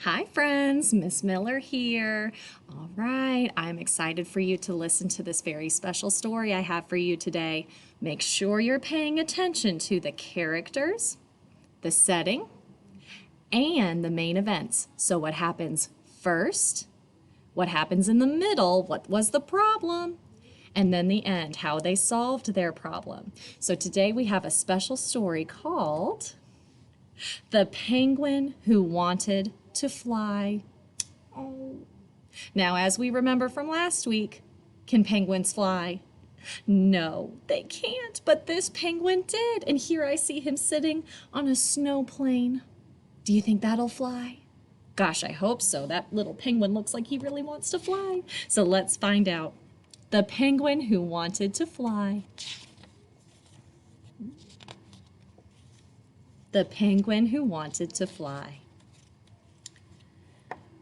Hi friends, Miss Miller here. All right, I'm excited for you to listen to this very special story I have for you today. Make sure you're paying attention to the characters, the setting, and the main events. So what happens first, what happens in the middle, what was the problem, and then the end, how they solved their problem. So today we have a special story called The Penguin Who Wanted to Fly. Oh. Now, as we remember from last week, can penguins fly? No, they can't, but this penguin did, and here I see him sitting on a snow plane. Do you think that'll fly? Gosh, I hope so. That little penguin looks like he really wants to fly. So let's find out. The Penguin Who Wanted to Fly. The Penguin Who Wanted to Fly.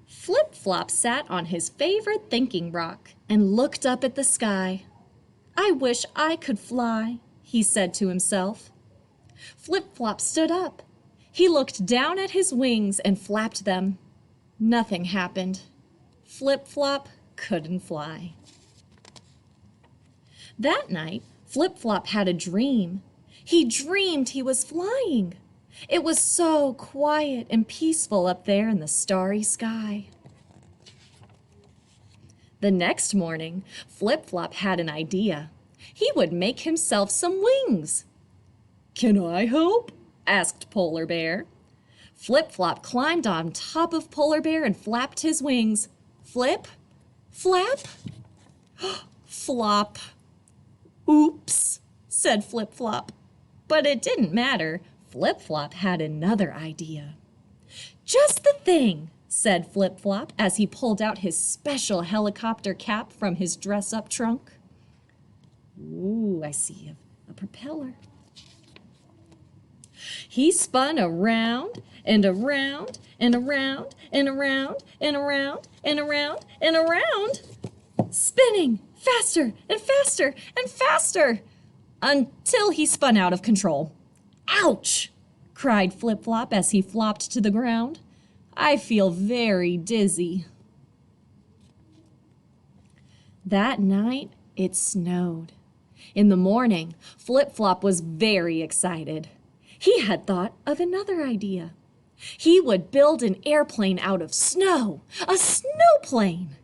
Flip-Flop sat on his favorite thinking rock and looked up at the sky. "I wish I could fly," he said to himself. Flip-Flop stood up. He looked down at his wings and flapped them. Nothing happened. Flip-Flop couldn't fly. That night, Flip-Flop had a dream. He dreamed he was flying. It was so quiet and peaceful up there in the starry sky. The next morning, Flip-Flop had an idea. He would make himself some wings. "Can I help?" asked Polar Bear. Flip-Flop climbed on top of Polar Bear and flapped his wings. Flip, flap, flop. "Oops," said Flip-Flop. But it didn't matter. Flip-Flop had another idea. "Just the thing," said Flip-Flop as he pulled out his special helicopter cap from his dress-up trunk. Ooh, I see a propeller. He spun around and around and around and around and around and around and around, spinning faster and faster and faster until he spun out of control. "Ouch!" cried Flip-Flop as he flopped to the ground. "I feel very dizzy." That night, it snowed. In the morning, Flip-Flop was very excited. He had thought of another idea. He would build an airplane out of snow, a snowplane.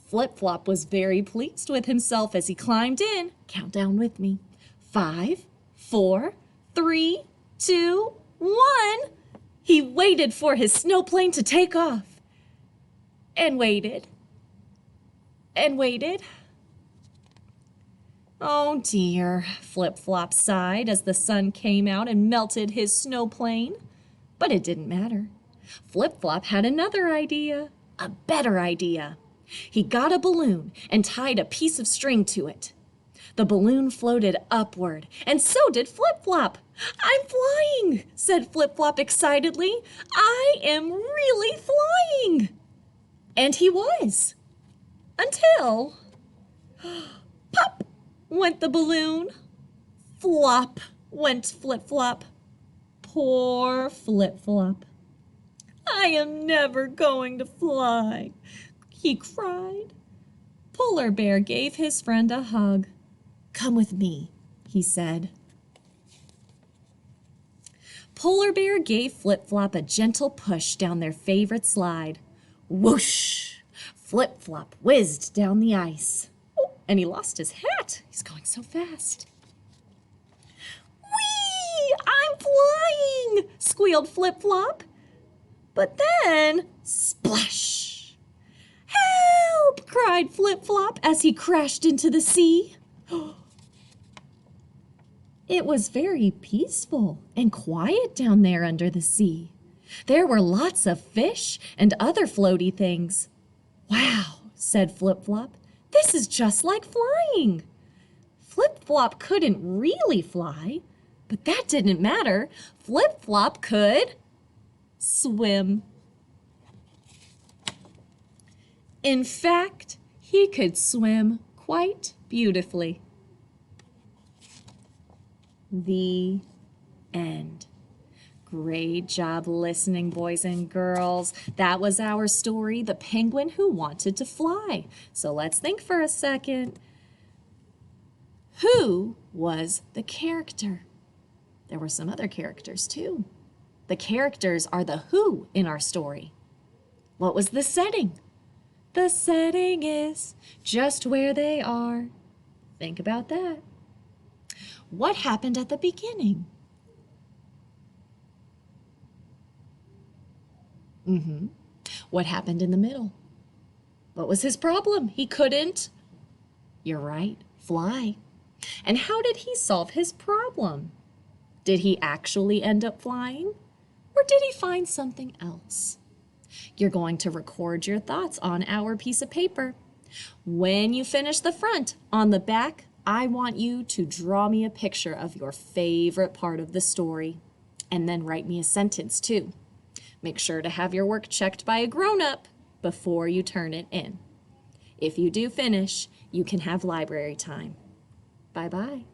Flip-Flop was very pleased with himself as he climbed in. Count down with me. 5, 4, 3, 2, 1. He waited for his snowplane to take off. And waited. And waited. "Oh dear," Flip-Flop sighed as the sun came out and melted his snowplane. But it didn't matter. Flip-Flop had another idea, a better idea. He got a balloon and tied a piece of string to it. The balloon floated upward, and so did Flip-Flop. "I'm flying," said Flip-Flop excitedly. "I am really flying." And he was. Until... pop went the balloon. Flop went Flip-Flop. Poor Flip-Flop. "I am never going to fly," he cried. Polar Bear gave his friend a hug. "Come with me," he said. Polar Bear gave Flip-Flop a gentle push down their favorite slide. Whoosh! Flip-Flop whizzed down the ice. Oh, and he lost his hat. He's going so fast. "Whee! I'm flying!" squealed Flip-Flop. But then, splash! "Help!" cried Flip-Flop as he crashed into the sea. It was very peaceful and quiet down there under the sea. There were lots of fish and other floaty things. "Wow," said Flip-Flop, "this is just like flying." Flip-Flop couldn't really fly, but that didn't matter. Flip-Flop could swim. In fact, he could swim quite beautifully. The end. Great job listening, boys and girls. That was our story, The Penguin Who Wanted to Fly. So let's think for a second. Who was the character? There were some other characters too. The characters are the who in our story. What was the setting? The setting is just where they are. Think about that. What happened at the beginning? What happened in the middle? What was his problem? He couldn't, you're right, fly. And how did he solve his problem? Did he actually end up flying? Or did he find something else? You're going to record your thoughts on our piece of paper. When you finish the front, on the back, I want you to draw me a picture of your favorite part of the story. And then write me a sentence too. Make sure to have your work checked by a grown-up before you turn it in. If you do finish, you can have library time. Bye-bye.